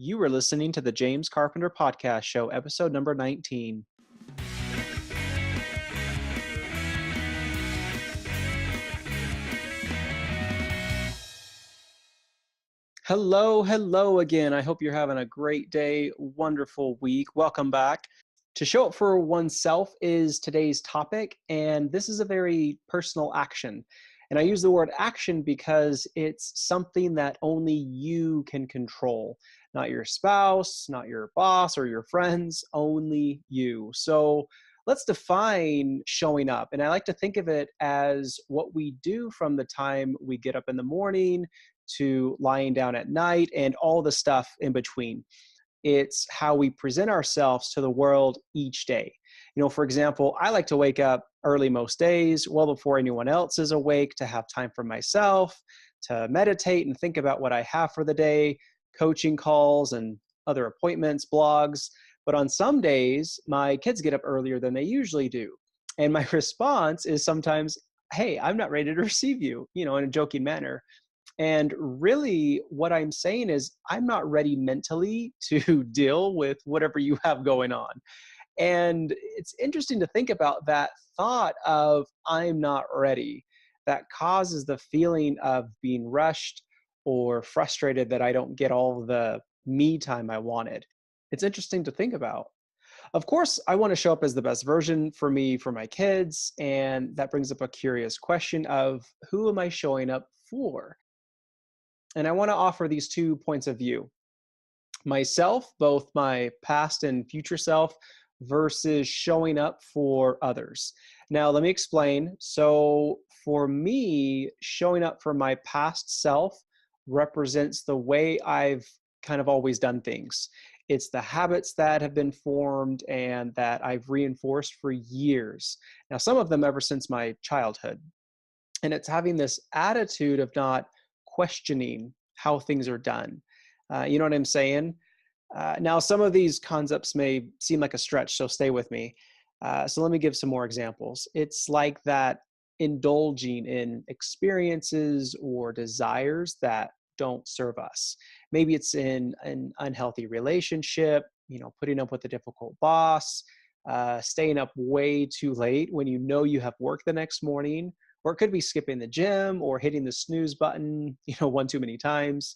You are listening to the James Carpenter Podcast Show, episode number 19. Hello again. I hope you're having a great day, wonderful week. Welcome back. To show up for oneself is today's topic, and this is a very personal action. And I use the word action because it's something that only you can control, not your spouse, not your boss or your friends, only you. So let's define showing up. And I like to think of it as what we do from the time we get up in the morning to lying down at night and all the stuff in between. It's how we present ourselves to the world each day. For example, I like to wake up early most days, well before anyone else is awake, to have time for myself, to meditate and think about what I have for the day, coaching calls and other appointments, blogs. But on some days, my kids get up earlier than they usually do. And my response is sometimes, "Hey, I'm not ready to receive you," in a joking manner. And really what I'm saying is I'm not ready mentally to deal with whatever you have going on. And it's interesting to think about that thought of I'm not ready. That causes the feeling of being rushed or frustrated that I don't get all the me time I wanted. It's interesting to think about. Of course, I want to show up as the best version for me, for my kids. And that brings up a curious question of who am I showing up for? And I want to offer these 2 points of view. Myself, both my past and future self, versus showing up for others. Now, let me explain. So for me, showing up for my past self represents the way I've kind of always done things. It's the habits that have been formed and that I've reinforced for years. Now, some of them ever since my childhood. And it's having this attitude of not questioning how things are done. You know what I'm saying? Now, some of these concepts may seem like a stretch, so stay with me. So let me give some more examples. It's like that indulging in experiences or desires that don't serve us. Maybe it's in an unhealthy relationship, putting up with a difficult boss, staying up way too late when you know you have work the next morning, or it could be skipping the gym or hitting the snooze button, one too many times.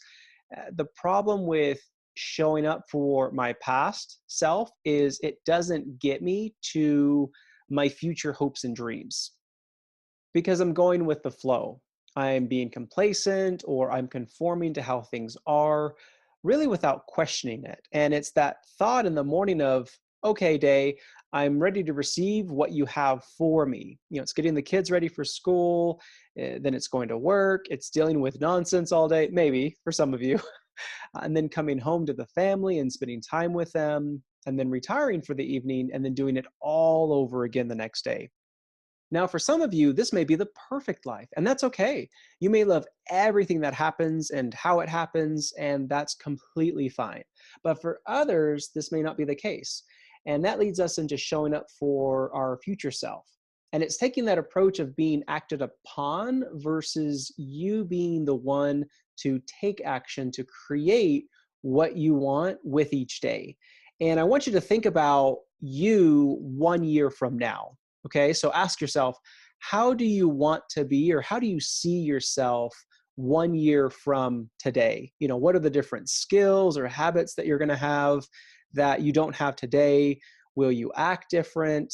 The problem with showing up for my past self is it doesn't get me to my future hopes and dreams because I'm going with the flow. I'm being complacent or I'm conforming to how things are, really without questioning it. And it's that thought in the morning of, okay, day, I'm ready to receive what you have for me. It's getting the kids ready for school, then it's going to work, it's dealing with nonsense all day, maybe for some of you, and then coming home to the family and spending time with them, and then retiring for the evening, and then doing it all over again the next day. Now, for some of you, this may be the perfect life, and that's okay. You may love everything that happens and how it happens, and that's completely fine. But for others, this may not be the case. And that leads us into showing up for our future self. And it's taking that approach of being acted upon versus you being the one to take action to create what you want with each day. And I want you to think about you 1 year from now. Okay, so ask yourself, how do you want to be, or how do you see yourself 1 year from today? What are the different skills or habits that you're going to have that you don't have today? Will you act different?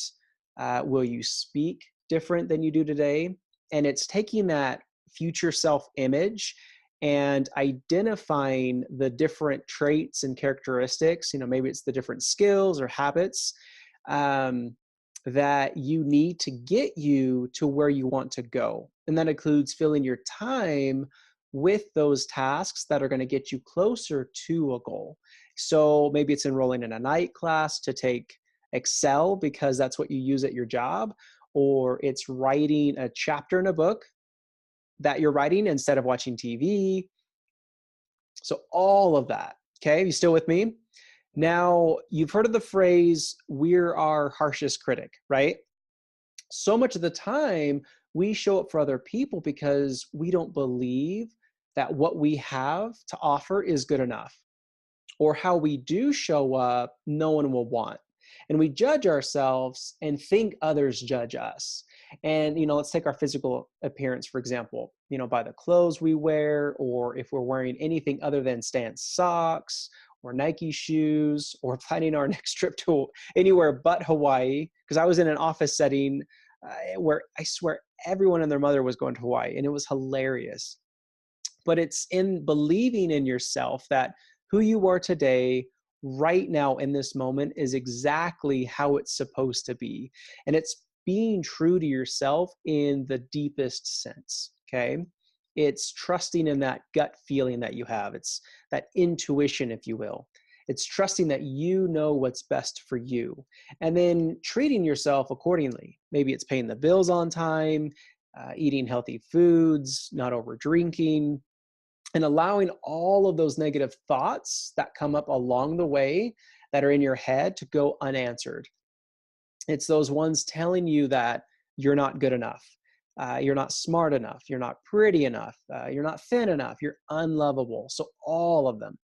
Will you speak different than you do today? And it's taking that future self image and identifying the different traits and characteristics. Maybe it's the different skills or habits that you need to get you to where you want to go. And that includes filling your time with those tasks that are going to get you closer to a goal. So maybe it's enrolling in a night class to take Excel because that's what you use at your job, or it's writing a chapter in a book that you're writing instead of watching TV. So all of that, okay? You still with me? Now, you've heard of the phrase, we're our harshest critic, right? So much of the time, we show up for other people because we don't believe that what we have to offer is good enough. or how we do show up, no one will want. And we judge ourselves and think others judge us. And, let's take our physical appearance, for example, by the clothes we wear, or if we're wearing anything other than Stance socks or Nike shoes, or planning our next trip to anywhere but Hawaii. Because I was in an office setting where I swear everyone and their mother was going to Hawaii, and it was hilarious. But it's in believing in yourself that who you are today, right now in this moment, is exactly how it's supposed to be. And it's being true to yourself in the deepest sense, okay? It's trusting in that gut feeling that you have. It's that intuition, if you will. It's trusting that you know what's best for you, and then treating yourself accordingly. Maybe it's paying the bills on time, eating healthy foods, not over drinking, and allowing all of those negative thoughts that come up along the way that are in your head to go unanswered. It's those ones telling you that you're not good enough, you're not smart enough, you're not pretty enough, you're not thin enough, you're unlovable. So all of them.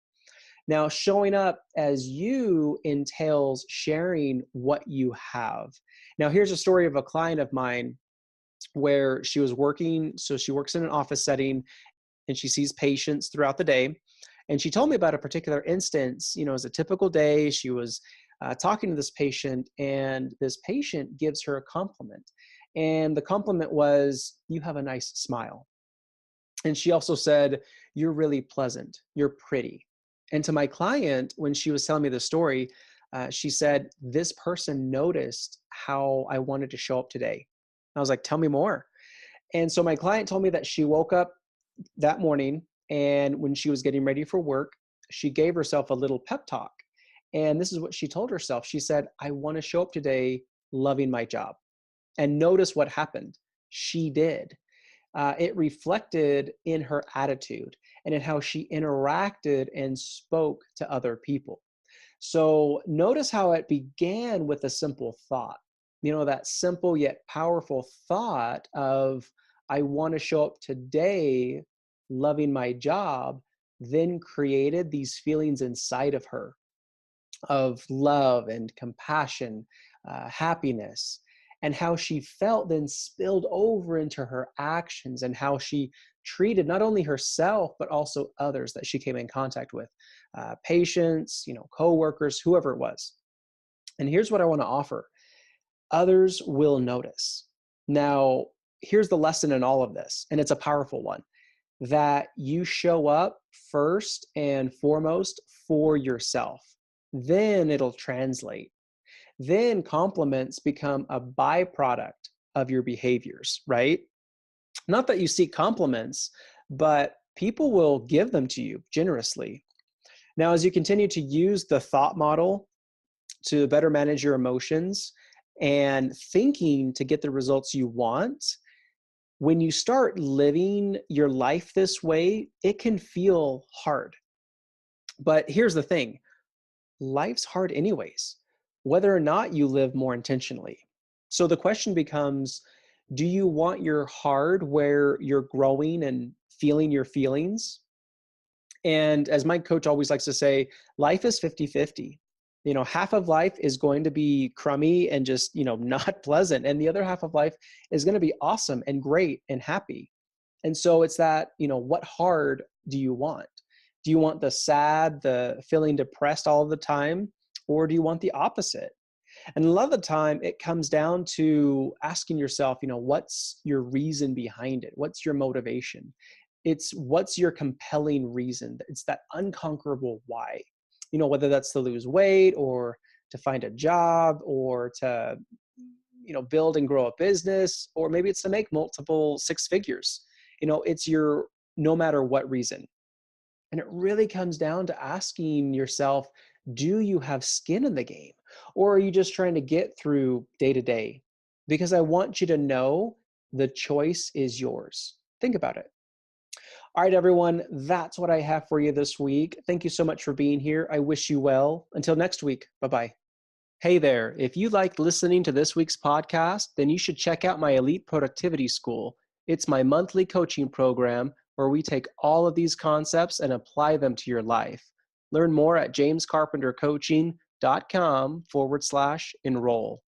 Now, showing up as you entails sharing what you have. Now, here's a story of a client of mine where she was working. So she works in an office setting, and she sees patients throughout the day. And she told me about a particular instance. It was a typical day. She was talking to this patient, and this patient gives her a compliment. And the compliment was, "You have a nice smile." And she also said, "You're really pleasant. You're pretty." And to my client, when she was telling me the story, she said, "This person noticed how I wanted to show up today." I was like, "Tell me more." And so my client told me that she woke up that morning, and when she was getting ready for work, she gave herself a little pep talk. And this is what she told herself. She said, "I want to show up today loving my job." And notice what happened. She did. It reflected in her attitude and in how she interacted and spoke to other people. So notice how it began with a simple thought. That simple yet powerful thought of, "I want to show up today loving my job," then created these feelings inside of her of love and compassion, happiness. And how she felt then spilled over into her actions, and how she treated not only herself, but also others that she came in contact with, patients, coworkers, whoever it was. And here's what I want to offer. Others will notice. Now, here's the lesson in all of this, and it's a powerful one, that you show up first and foremost for yourself. Then it'll translate. Then compliments become a byproduct of your behaviors, right? Not that you seek compliments, but people will give them to you generously. Now, as you continue to use the thought model to better manage your emotions and thinking to get the results you want, when you start living your life this way, it can feel hard. But here's the thing. Life's hard anyways, whether or not you live more intentionally. So the question becomes, do you want your hard where you're growing and feeling your feelings? And as my coach always likes to say, life is 50-50. Half of life is going to be crummy and just, not pleasant. And the other half of life is going to be awesome and great and happy. And so it's that, what hard do you want? Do you want the sad, the feeling depressed all the time? Or do you want the opposite? And a lot of the time it comes down to asking yourself, what's your reason behind it? What's your motivation? What's your compelling reason? It's that unconquerable why, whether that's to lose weight or to find a job or to, build and grow a business, or maybe it's to make multiple six figures. It's your no matter what reason. And it really comes down to asking yourself, do you have skin in the game? Or are you just trying to get through day to day? Because I want you to know the choice is yours. Think about it. All right, everyone, that's what I have for you this week. Thank you so much for being here. I wish you well. Until next week, bye-bye. Hey there, if you liked listening to this week's podcast, then you should check out my Elite Productivity School. It's my monthly coaching program where we take all of these concepts and apply them to your life. Learn more at jamescarpentercoaching.com/enroll.